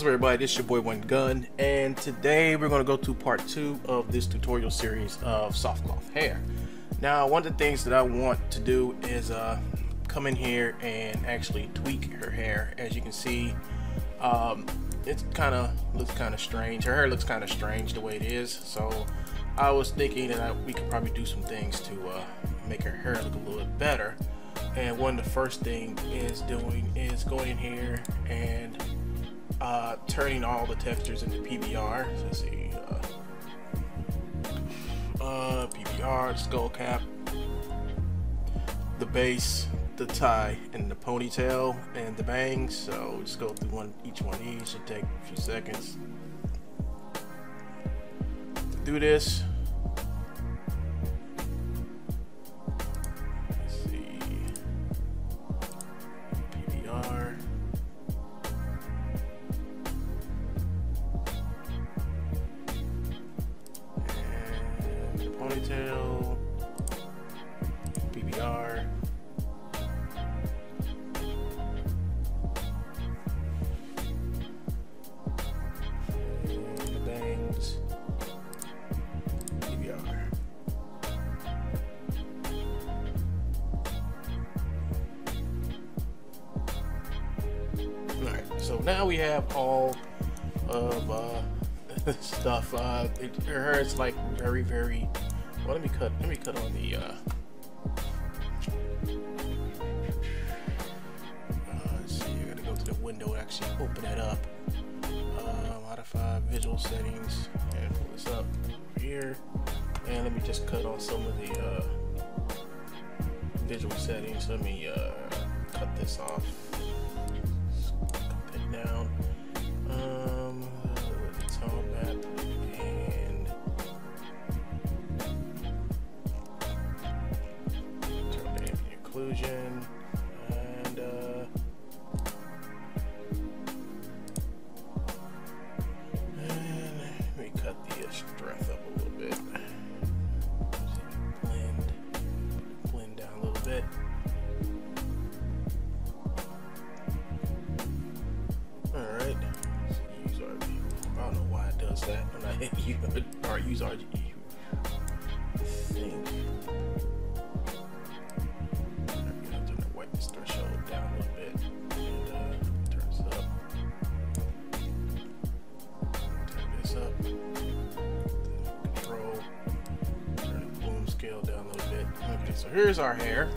everybody, this is your boy One Gun, and today we're going to go to part 2 of this tutorial series of SoftCloth Hair. Now, one of the things that I want to do is come in here and actually tweak her hair. As you can see, it looks kind of strange. Her hair looks kind of strange the way it is, so I was thinking that we could probably do some things to make her hair look a little bit better. And one of the first things is going in here and turning all the textures into PBR. So let's see, PBR, skull cap, the base, the tie, and the ponytail, and the bangs. So just go through each one of these. Should take a few seconds to do this. Ponytail, PBR, and the bangs, PBR. Alright, so now we have all of stuff. Her hair is like very well, let me cut on the let's see, I gotta go to the window and actually open it up. Modify visual settings and pull this up over here, and let me just cut on some of the visual settings. Let me cut this off, cut that down. Tone map and turn the inclusion, and let me cut the strength up a little bit. Blend down a little bit. All right. I don't know why it does that when I hit you or use RGB. I think I'm gonna turn the whiteness threshold down a little bit and turn this up. Turn this up. Control. Turn the bloom scale down a little bit. Okay, so here's our hair.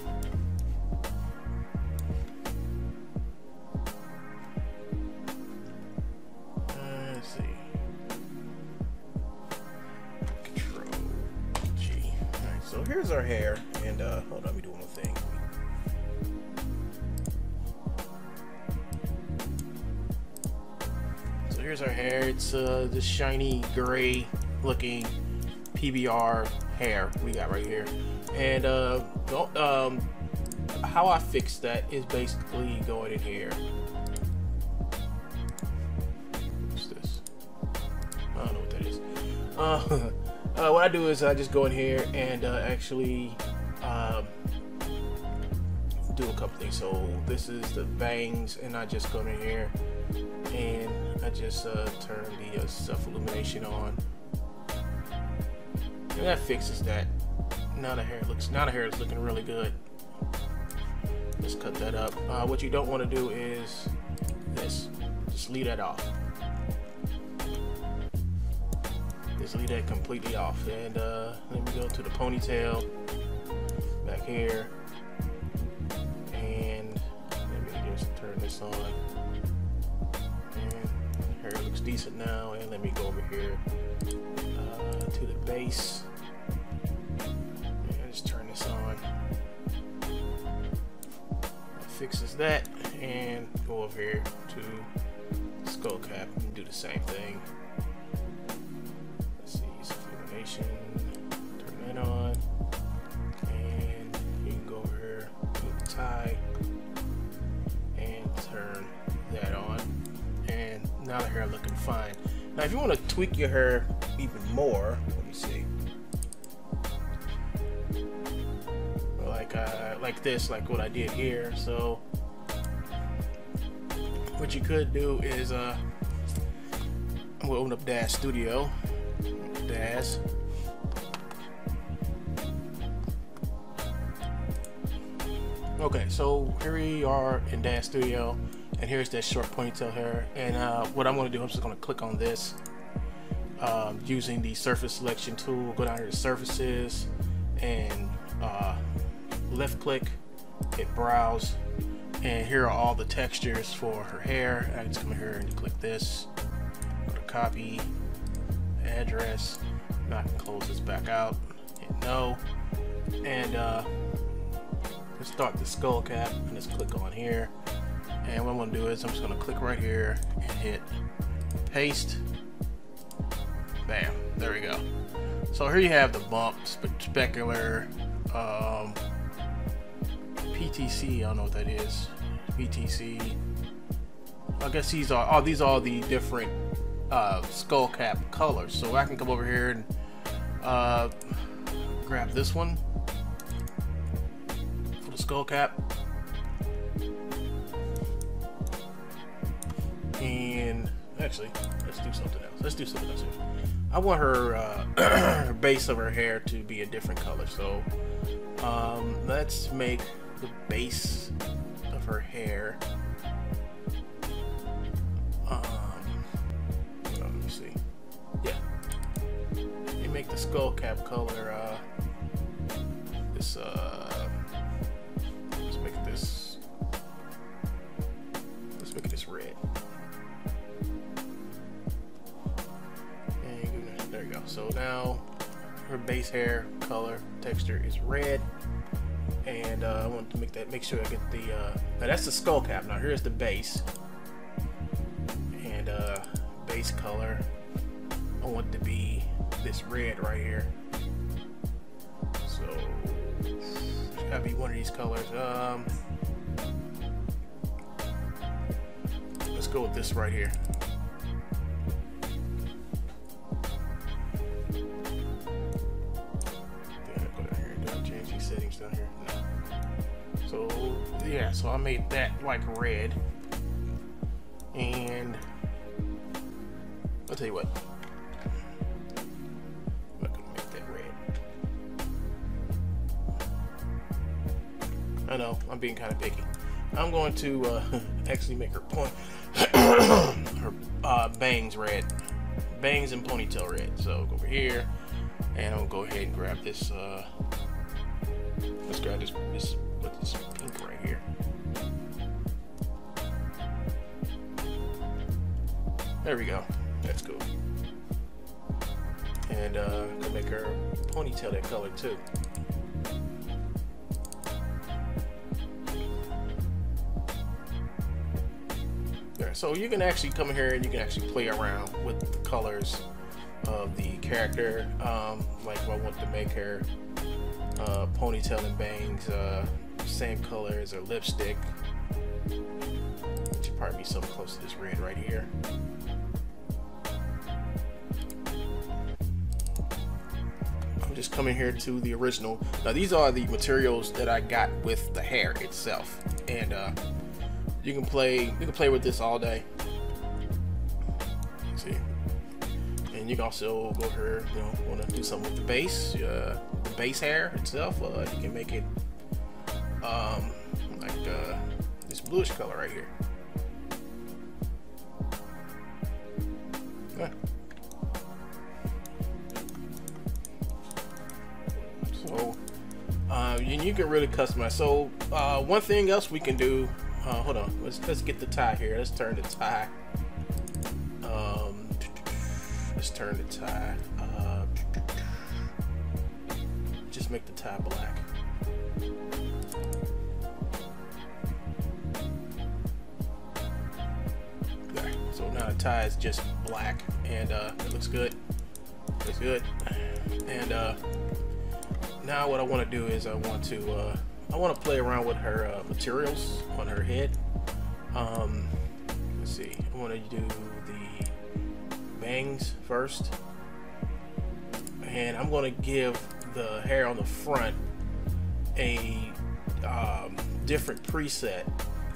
So here's our hair, and hold on, let me do one more thing. So here's our hair. It's this shiny gray looking PBR hair we got right here, and how I fix that is basically going in here. What's this? I don't know what that is. What I do is I just go in here and actually do a couple things. So this is the bangs, and I just go in here and I just turn the self illumination on, and that fixes that. Now the hair is looking really good. Let's cut that up. What you don't want to do is this. Just leave that off. Just leave that completely off, and let me go to the ponytail back here, and let me just turn this on, and the hair looks decent now. And let me go over here to the base and just turn this on. That fixes that, and go over here to skull cap and do the same thing. Turn that on, and you can go over here to the tie and turn that on, and now the hair looking fine. Now if you want to tweak your hair even more, let me see, like this, like what I did here. So what you could do is We'll open up Daz Studio. Daz. Okay, so here we are in Daz Studio, and here's that short ponytail hair. And what I'm going to do, I'm just going to click on this using the surface selection tool. Go down here to surfaces and left click, hit browse, and here are all the textures for her hair. I just come here and click this, go to copy, address. Now I can close this back out, hit no, and let's start the skull cap and just click on here. And what I'm going to do is I'm just going to click right here and hit paste. Bam, there we go. So here you have the bump, specular, PTC, I don't know what that is, PTC. I guess these are the different skull cap colors. So I can come over here and grab this one for the skull cap, and actually let's do something else. Let's do something else here. I want her her base of her hair to be a different color, so let's make the base of her hair let me see, yeah, and make the skull cap color this let's make this red. There you go. So now her base hair color texture is red, and I want to make sure I get the now that's the skull cap. Now here's the base, and base color, I want it to be this red right here. So it's gotta be one of these colors. Let's go with this right here. Settings down here. No. So yeah, so I made that like red, and I'll tell you what, I'm not gonna make that red. I know I'm being kind of picky. I'm going to actually make her point her bangs red, bangs and ponytail red. So go over here, and I'll go ahead and grab this. Let's grab this pink right here. There we go. That's cool. And gonna make her ponytail that color too. There. So you can actually come in here and you can actually play around with the colors of the character. Like if I want to make her ponytail and bangs same color as her lipstick, which should probably be something close to this red right here. I'm just coming here to the original. Now these are the materials that I got with the hair itself, and you can play with this all day. See, and you can also go here, you know, want to do something with the base hair itself. You can make it like this bluish color right here. Yeah. So and you can really customize. So one thing else we can do, hold on, let's get the tie here. Let's turn the tie. Let's turn the tie. Just make the tie black. There. So now the tie is just black, and it looks good. Looks good. And now what I want to do is I want to play around with her materials on her head. Let's see. I want to do the bangs first, and I'm going to give the hair on the front a different preset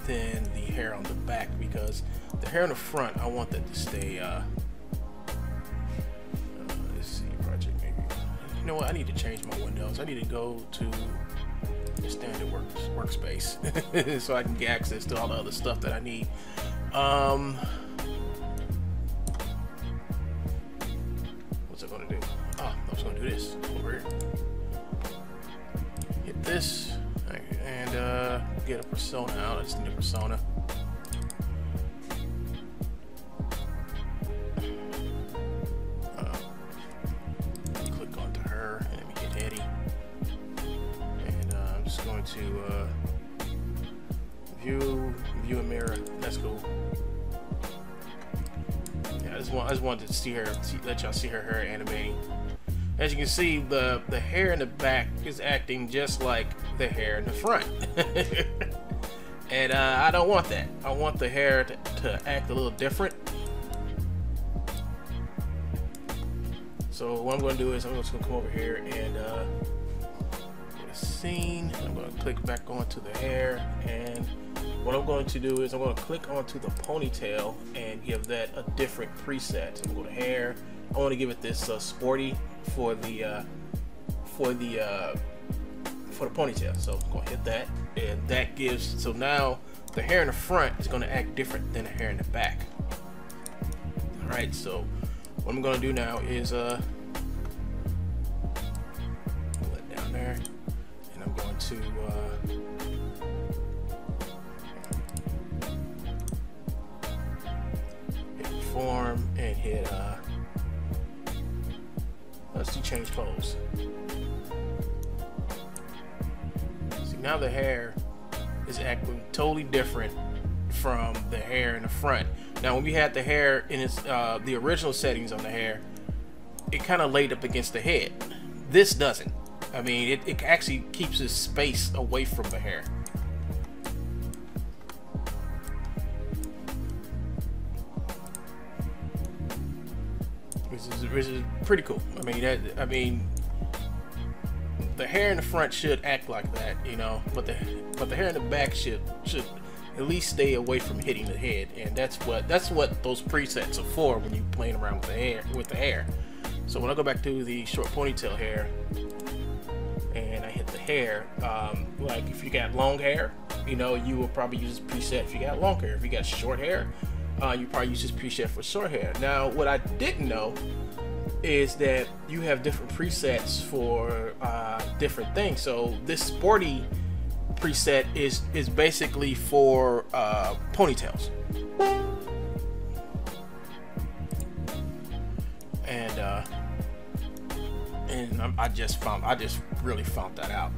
than the hair on the back, because the hair on the front, I want that to stay You know what? I need to change my windows. I need to go to the standard workspace so I can get access to all the other stuff that I need. What's it gonna do? Oh, I was gonna do this over here. Hit this and get a persona out. I just need a persona. Click onto her and let me hit Eddie. And I'm just going to view and mirror. That's cool. Yeah, I just wanted to see her, let y'all see her hair animating. As you can see, the hair in the back is acting just like the hair in the front. And I don't want that. I want the hair to act a little different. So what I'm going to do is I'm just going to come over here and go to scene. I'm going to click back onto the hair, and what I'm going to do is I'm going to click onto the ponytail and give that a different preset. So I'm going to go to hair. I want to give it this sporty for the ponytail. So I'm going to hit that, and that gives, so now the hair in the front is going to act different than the hair in the back. All right, so what I'm going to do now is pull it down there, and I'm going to hit form and hit let's do change pose. See, now the hair is acting totally different from the hair in the front. Now when we had the hair in its the original settings on the hair, it kind of laid up against the head. This doesn't. I mean, it actually keeps its space away from the hair. Which is pretty cool. I mean, the hair in the front should act like that, you know, but the hair in the back should at least stay away from hitting the head, and that's what those presets are for when you're playing around with the hair. So when I go back to the short ponytail hair and I hit the hair, like if you got long hair, you know, you will probably use this preset. If you got long hair, if you got short hair, you probably use this preset for short hair. Now what I didn't know is that you have different presets for different things. So this sporty preset is basically for ponytails, and I just really found that out.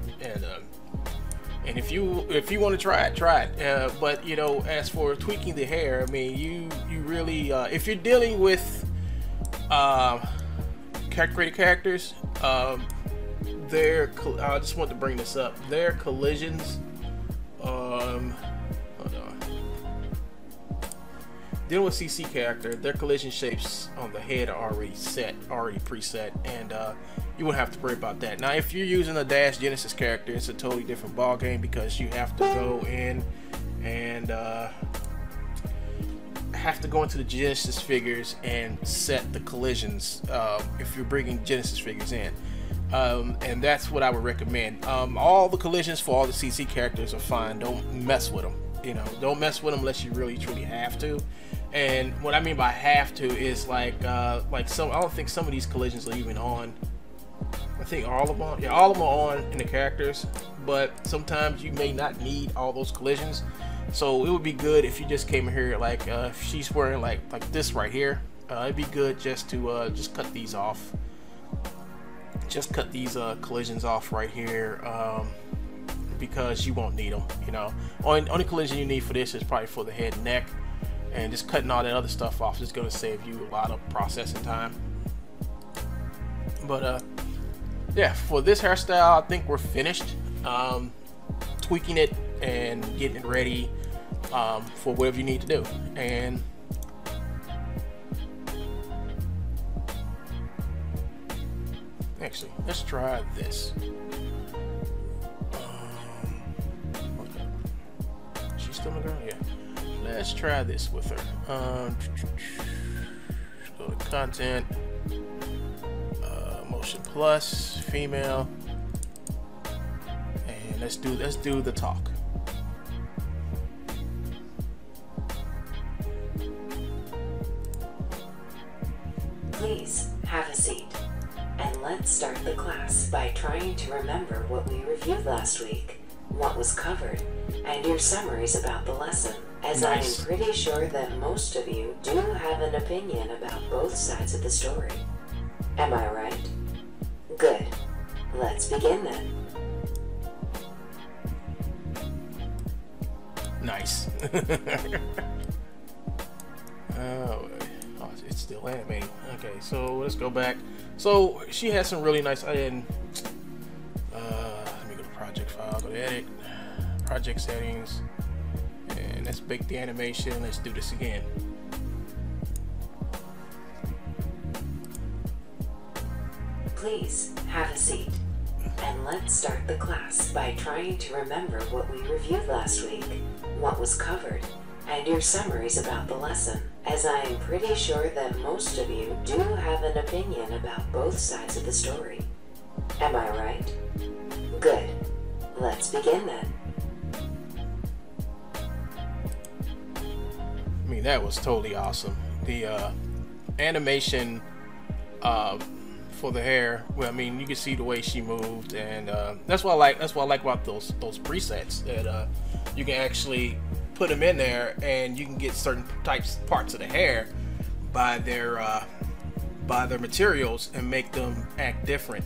And if you want to try it, but you know, as for tweaking the hair, I mean, you really if you're dealing with created characters, I just want to bring this up. Their collisions, hold on. Dealing with CC character, their collision shapes on the head are already preset, and you won't have to worry about that. Now, if you're using a Dash Genesis character, it's a totally different ball game because you have to go in and have to go into the Genesis figures and set the collisions if you're bringing Genesis figures in. And that's what I would recommend. All the collisions for all the CC characters are fine. Don't mess with them. You know, don't mess with them unless you really truly have to. And what I mean by have to is like some. I don't think some of these collisions are even on. I think all of them are. Yeah, all of them are on in the characters. But sometimes you may not need all those collisions. So it would be good if you just came in here like if she's wearing like this right here. It'd be good just to just cut these off. Just cut these collisions off right here, because you won't need them. You know, only collision you need for this is probably for the head and neck, and just cutting all that other stuff off is going to save you a lot of processing time. But yeah, for this hairstyle, I think we're finished. Tweaking it and getting it ready for whatever you need to do. And actually, let's try this. She's still a girl? Yeah. Let's try this with her. Go to content, Option plus, female, and let's do the talk. Please have a seat, and let's start the class by trying to remember what we reviewed last week, what was covered, and your summaries about the lesson, as Nice. I'm pretty sure that most of you do have an opinion about both sides of the story. Am I right? Good. Let's begin then. Nice. Oh, it's still animating. Okay, so let's go back. So she has some really nice. Let me go to project file, go to edit, project settings, and let's bake the animation. Let's do this again. Please have a seat, and let's start the class by trying to remember what we reviewed last week, what was covered, and your summaries about the lesson, as I am pretty sure that most of you do have an opinion about both sides of the story. Am I right? Good. Let's begin then. I mean, that was totally awesome. The animation for the hair. Well, I mean, you can see the way she moved, and that's what I like. That's what I like about those presets, that you can actually put them in there, and you can get certain parts of the hair by their materials and make them act different.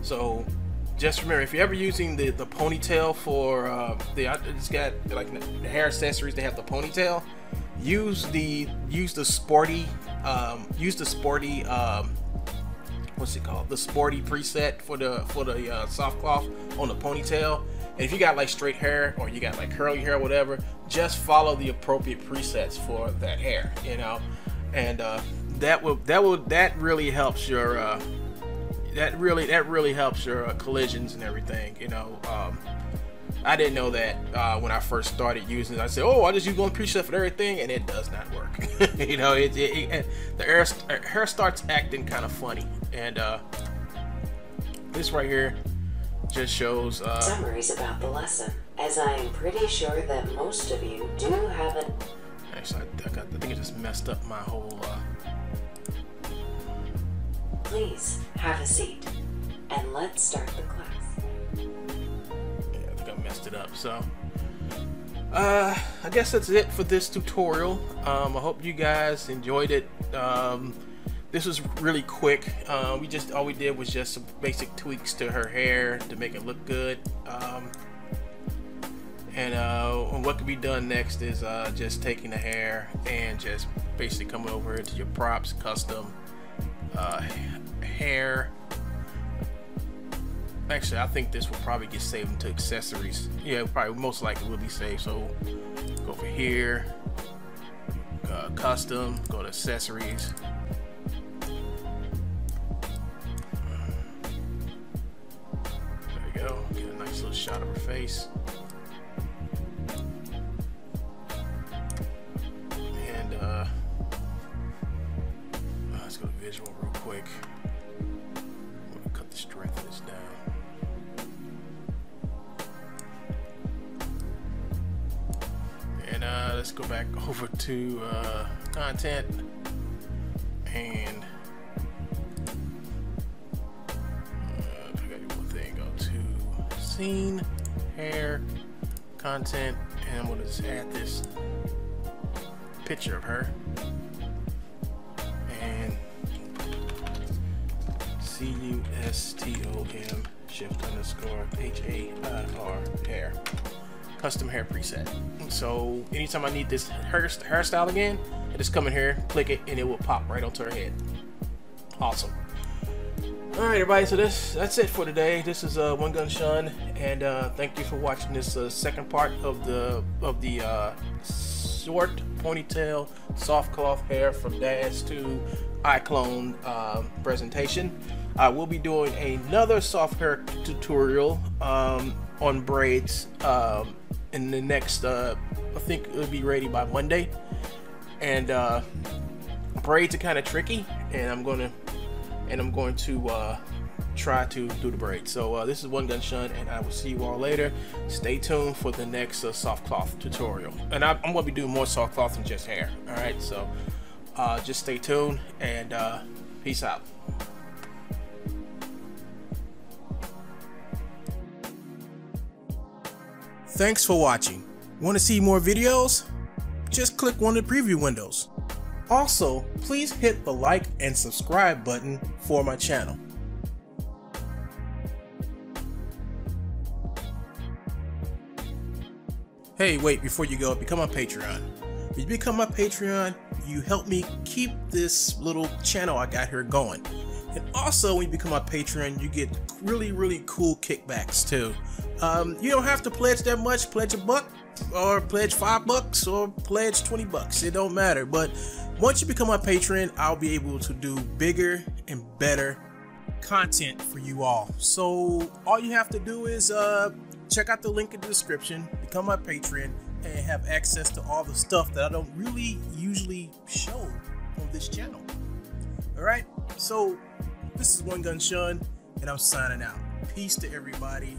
So just remember, if you're ever using the ponytail for it's got like the hair accessories, they have the ponytail. Use the sporty what's it called? The sporty preset for the soft cloth on the ponytail. And if you got like straight hair, or you got like curly hair, whatever, just follow the appropriate presets for that hair, you know. And that really helps your that really helps your collisions and everything, you know. I didn't know that when I first started using it. I said, oh, I just use one preset for everything, and it does not work. You know, the hair starts acting kind of funny. And this right here just shows Summaries about the lesson, as I am pretty sure that most of you do have an... Actually, I think it just messed up my whole Please have a seat, and let's start the class. I think I messed it up. So I guess that's it for this tutorial. I hope you guys enjoyed it. This was really quick. All we did was just some basic tweaks to her hair to make it look good. And what could be done next is just taking the hair and just basically coming over into your props, custom hair. Actually, I think this will probably get saved into accessories. Yeah, probably most likely will be saved. So go over here, custom, go to accessories. There we go. Get a nice little shot of her face. And let's go to visual real quick. I'm gonna cut the strength of this down. And let's go back over to content, and I got one thing. Go to scene, hair, content, and I'm gonna just add this picture of her, and CUSTOM shift underscore HAIR hair. Custom hair preset. So anytime I need this hairstyle again, I just come in here, click it, and it will pop right onto her head. Awesome. All right, everybody. So that's it for today. This is One Gun Sean, and thank you for watching this second part of the short ponytail soft cloth hair from Daz to Iclone presentation. I will be doing another soft hair tutorial on braids in the next I think it'll be ready by Monday. And braids are kind of tricky, and I'm going to try to do the braid. So this is One Gun Shun, and I will see you all later. Stay tuned for the next soft cloth tutorial, and I'm going to be doing more soft cloth than just hair. All right, so just stay tuned, and peace out. Thanks for watching. Want to see more videos? Just click one of the preview windows. Also, please hit the like and subscribe button for my channel. Hey, wait, before you go, become a Patreon. If you become my Patreon, you help me keep this little channel I got here going. And also, when you become my Patreon, you get really cool kickbacks too. You don't have to pledge that much. Pledge $1 or pledge $5 or pledge $20. It don't matter. But once you become my patron, I'll be able to do bigger and better content for you all. So all you have to do is check out the link in the description, become my patron, and have access to all the stuff that I don't really usually show on this channel. Alright, so this is One Gun Shun, and I'm signing out. Peace to everybody.